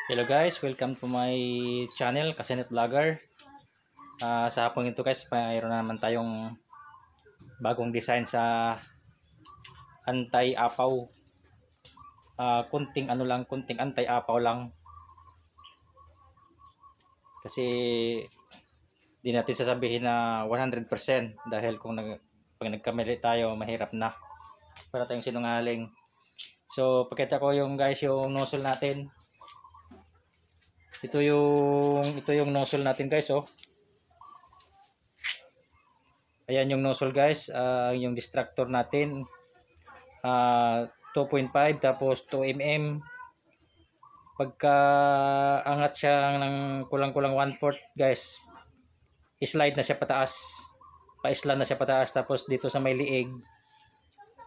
Hello guys, welcome to my channel, Kasenet Vlogger. Sa hapong ito guys, mayroon na naman tayong bagong design sa anti-apaw. Kunting ano lang, kunting anti-apaw lang. Kasi di natin sasabihin na 100% dahil pag nagkamali tayo, mahirap na. Para tayong sinungaling. So, pakita ko yung guys yung nozzle natin. Ito yung nozzle natin guys, oh. Ayan yung nozzle guys, yung distractor natin 2.5 tapos 2 mm. Pagka angat siya ng kulang-kulang 1/4 guys, slide na siya pataas, pa-island na siya pataas. Tapos dito sa may liig,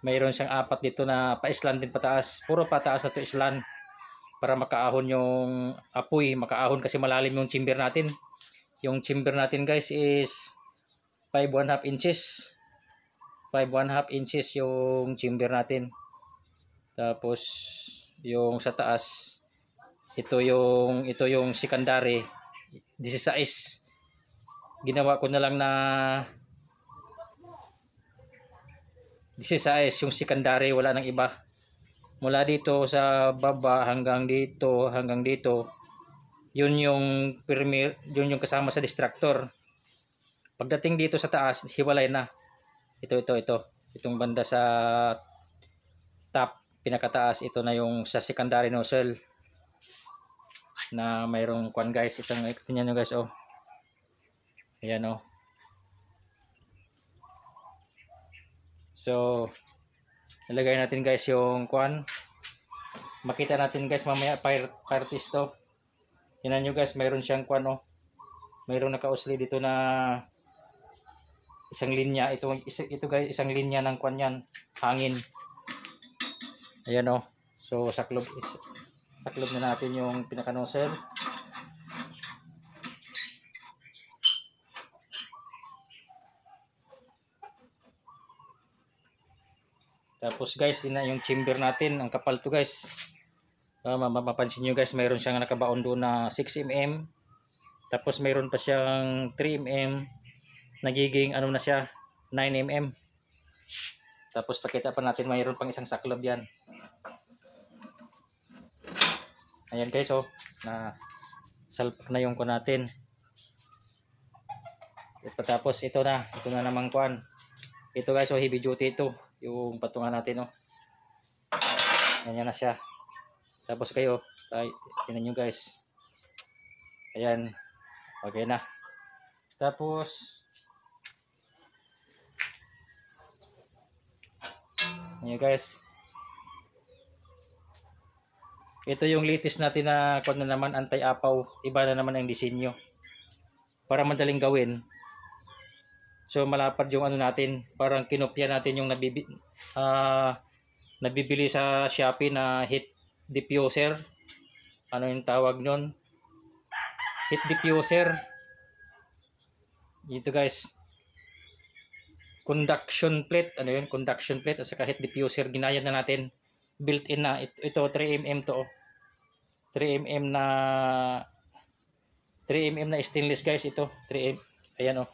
mayroon siyang apat dito na pa-island din pataas. Puro pataas na to island para makaahon yung apoy, makaahon kasi malalim yung chamber natin. Yung chamber natin guys is 5.5 inches. 5.5 inches yung chamber natin. Tapos yung sa taas, ito yung secondary 16. Ginawa ko na lang na 16 yung secondary, wala nang iba. Mula dito sa baba hanggang dito, yun yung premier, yun yung kasama sa distractor. Pagdating dito sa taas, hiwalay na. Itong banda sa top, pinakataas, ito na yung sa secondary nozzle na mayroong kwan guys. Itong tingnan nyo guys, oh. Ayan, oh. So nilagay natin guys yung kwan. Makita natin guys mamaya fire test to. Tingnan nyo guys, mayroon siyang kwan, oh. Mayroong nakausli dito na isang linya. Ito guys, isang linya ng kwan yan, hangin. Ayan, oh. So saklob na natin yung pinaka nozzle. Tapos guys, tingnan yung chamber natin, ang kapal to guys. Mapapansin nyo guys, mayroon siyang nakabaon doon na 6 mm. Tapos mayroon pa siyang 3 mm. Nagiging ano na siya, 9 mm. Tapos pakita pa natin, mayroon pang isang saklob yan. Ayan guys, oh, na salpak na yung kuwan natin. Tapos ito na namang kuwan. Ito guys, oh, heavy duty ito, yung patungan natin, oh. Ayan na siya. Tapos kayo, tingnan nyo guys. Ayan, okay na. Tapos ayan guys, ito yung latest natin na kung na naman, anti-apaw. Iba na naman ang disenyo para madaling gawin. So malapad yung ano natin, parang kinopya natin yung nabibili sa Shopee na heat diffuser. Ano yung tawag nun? Heat diffuser. Dito guys, conduction plate, ano yun, conduction plate at saka heat diffuser, ginaya na natin, built-in na. Ito 3 mm to, 3 mm na stainless guys. Ito 3 mm, ayan, oh,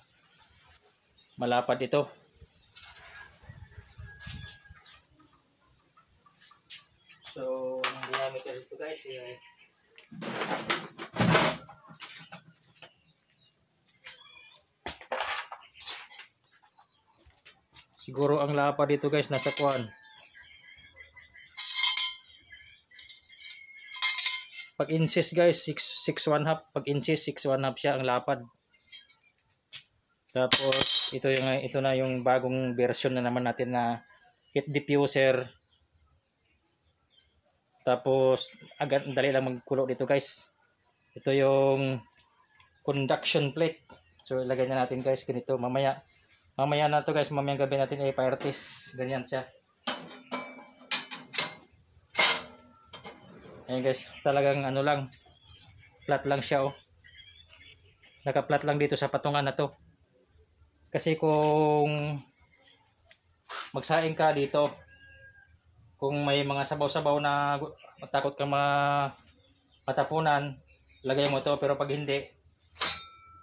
malapad ito. So ang diameter ito guys, siguro ang lapad dito guys nasa kuan, pag inches guys 6.5, pag inches 6.5 siya ang lapad. Tapos ito na yung bagong version na naman natin na heat diffuser. Tapos agad dali lang magkulo dito guys. Ito yung conduction plate. So ilagay na natin guys ganito. Mamaya na to guys, mamayang gabi natin fire test. Ganyan siya. Ayan guys, talagang ano lang, flat lang siya, oh. Naka-flat lang dito sa patungan na to. Kasi kung magsaing ka dito, kung may mga sabaw-sabaw na takot ka matapunan, lagay mo to. Pero pag hindi,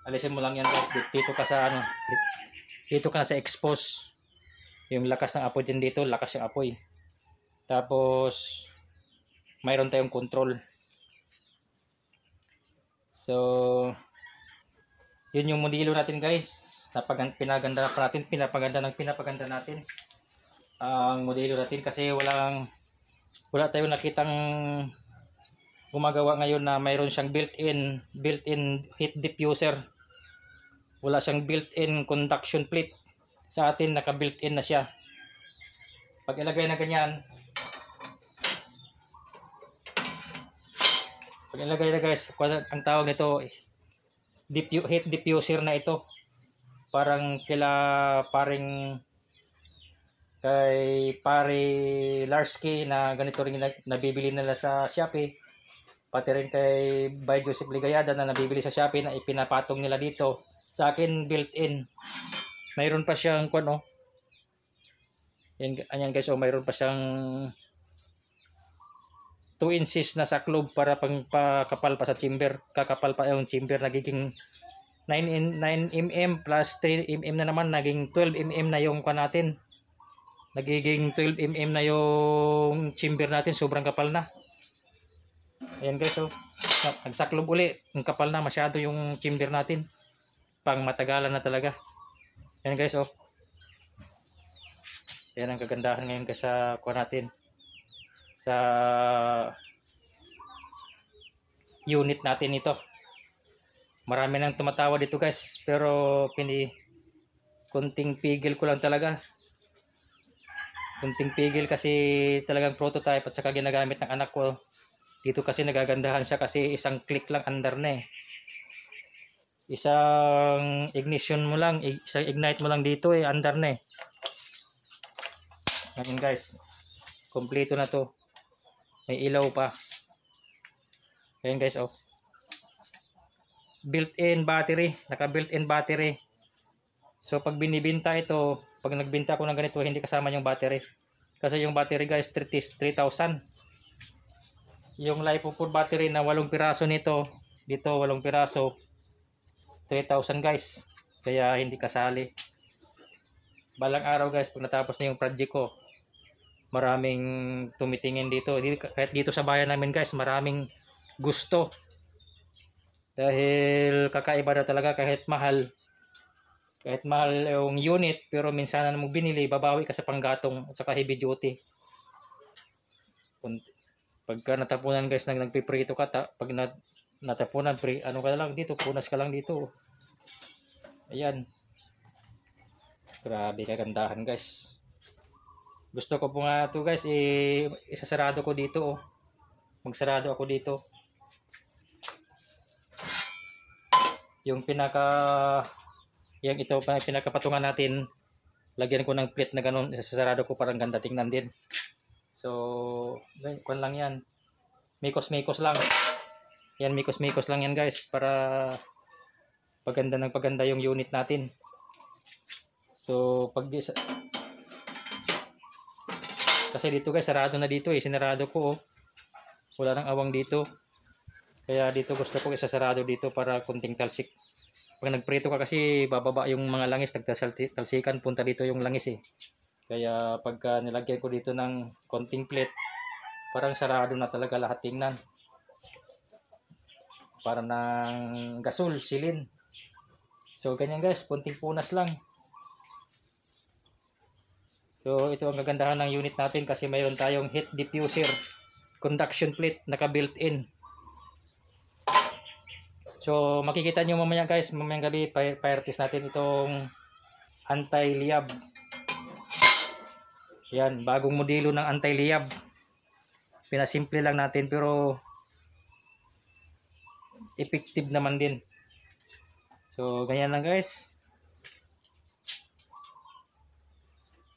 alisin mo lang yan guys. Dito ka sa ano, dito ka na sa expose. Yung lakas ng apoy din dito, lakas yung apoy. Tapos mayroon tayong control. So yun yung modelo natin guys. Pinaganda natin ang modelo natin kasi wala tayong nakitang gumagawa ngayon na mayroon siyang built-in heat diffuser. Wala siyang built-in conduction plate. Sa atin naka built-in na siya. Pag ilagay na ganyan, guys, ang tawag nito heat diffuser na ito. Parang kay pare Larsky na ganito rin nabibili nila sa Shopee. Pati rin kay Bay Joseph Ligayada na nabibili sa Shopee na ipinapatong nila dito. Sa akin built-in. Mayroon pa siyang Ayan guys, mayroon pa siyang 2 inches na saklob para pakapal pa sa chamber. Kakapal pa yung chamber, nagiging 9 mm plus 3 mm na naman, naging 12 mm na yung natin. Nagiging 12 mm na yung chamber natin, sobrang kapal na. Ayan guys, nagsaklob uli. Ang kapal na masyado yung chamber natin. Pang matagalan na talaga. Ayan guys, Ayan ang kagandahan ngayon guys sa natin. Sa unit natin ito. Marami nang tumatawa dito guys, pero kunting pigil ko lang talaga. Kunting pigil kasi talagang prototype at saka ginagamit ng anak ko. Dito kasi nagagandahan siya kasi isang click lang under na eh. Isang ignition mo lang, isang ignite mo lang dito under na eh. Ngayon guys, kompleto na to. May ilaw pa. Ayan guys, built-in battery, naka built-in battery. So pag binibenta ito, pag nagbenta ko ng ganito, hindi kasama yung battery. Kasi yung battery guys, 3,000. Yung LiPo4 battery na 8 piraso nito, dito 8 piraso, 3,000 guys. Kaya hindi kasali. Balang araw guys, pag natapos na yung project ko, maraming tumitingin dito. Kahit dito sa bayan namin guys, maraming gusto. Dahil kakaiba na talaga kahit mahal. Kahit mahal yung unit, pero minsan na mo binili, babawi ka sa panggatong at saka heavy duty. Pagka natapunan guys, nagpiprito ka, pag natapunan, ano ka lang dito, punas ka lang dito. Ayan. Grabe kagandahan guys. Gusto ko po nga ito guys, isasarado ko dito Magsarado ako dito. Yung pinakapatungan natin, lagyan ko ng plate na ganun, isasarado ko parang ganda tingnan din. So, kung lang yan. Mikos-mikos lang. Yan, mikos-mikos lang yan guys, para paganda yung unit natin. So, kasi dito guys, sarado na dito sinarado ko Wala nang awang dito. Kaya dito gusto ko isasarado dito para kunting talsik. Pag nagprito ka kasi bababa yung mga langis, nagtalsikan, punta dito yung langis Kaya pagka nilagyan ko dito ng konting plate, parang sarado na talaga lahat tingnan. Para ng gasol, silin. So ganyan guys, kunting punas lang. So ito ang kagandahan ng unit natin kasi mayroon tayong heat diffuser, conduction plate, naka built-in. So makikita nyo mamaya guys, mamayang gabi fire test natin itong anti-liab. Yan, bagong modelo ng anti-liab. Pinasimple lang natin pero effective naman din. So ganyan lang guys.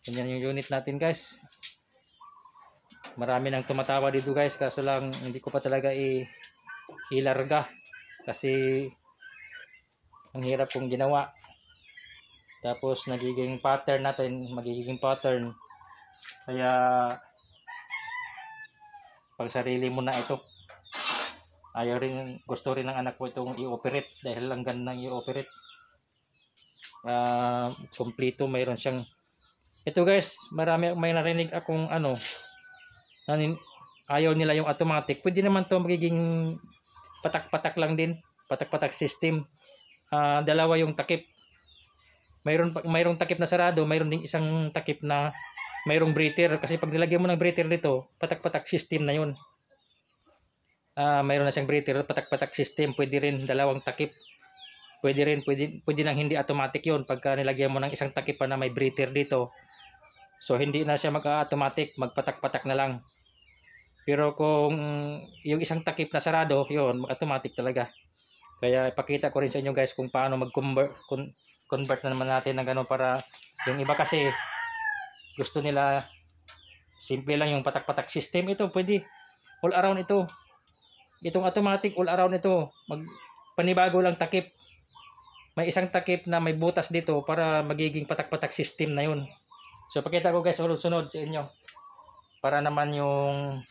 Ganyan yung unit natin guys. Marami nang tumatawa dito guys, kaso lang hindi ko pa talaga ilarga kasi ang hirap kong ginawa. Tapos magiging pattern. Kaya pag sarili mo na ito, Gusto rin ng anak ko itong i-operate dahil lang ganda ng i-operate. Kompleto, mayroon siyang ito guys, may narinig akong ayaw nila yung automatic. Pwede naman to magiging patak-patak lang din, patak-patak system. Dalawa yung takip. Mayroong takip na sarado, mayroon ding isang takip na mayroong breather, kasi pag nilagyan mo ng breather dito, patak-patak system na yun. Mayroon na siyang breather, patak-patak system, pwede rin dalawang takip. Pwede nang hindi automatic yun pagka nilagyan mo ng isang takip pa na may breather dito. So hindi na siya mag-automatic, magpatak-patak na lang. Pero kung yung isang takip na sarado, yun, automatic talaga. Kaya ipakita ko rin sa inyo guys kung paano mag-convert na naman natin ng gano'n, para yung iba kasi gusto nila simple lang yung patak-patak system. Ito pwede all around ito. Itong automatic all around ito. Panibago lang takip. May isang takip na may butas dito para magiging patak-patak system na yun. So pakita ko guys sunod-sunod sa inyo. Para naman yung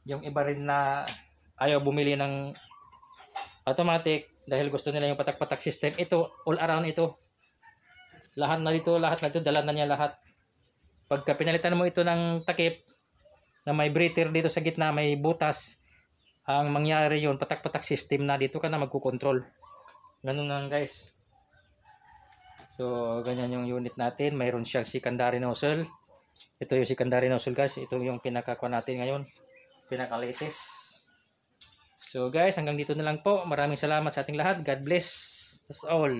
iba rin na ayaw bumili ng automatic dahil gusto nila yung patak-patak system. Ito all around ito. Lahat na dito, dala na niya lahat. Pagka pinalitan mo ito ng takip na may breather dito sa gitna, may butas, ang mangyari yun, patak-patak system na, dito ka na magkukontrol. Ganun lang guys. So ganyan yung unit natin. Mayroon siyang secondary nozzle. Ito yung secondary nozzle guys. Ito yung pinakakuha natin ngayon, pinaka-latest. So guys, hanggang dito na lang po. Maraming salamat sa ating lahat. God bless us all.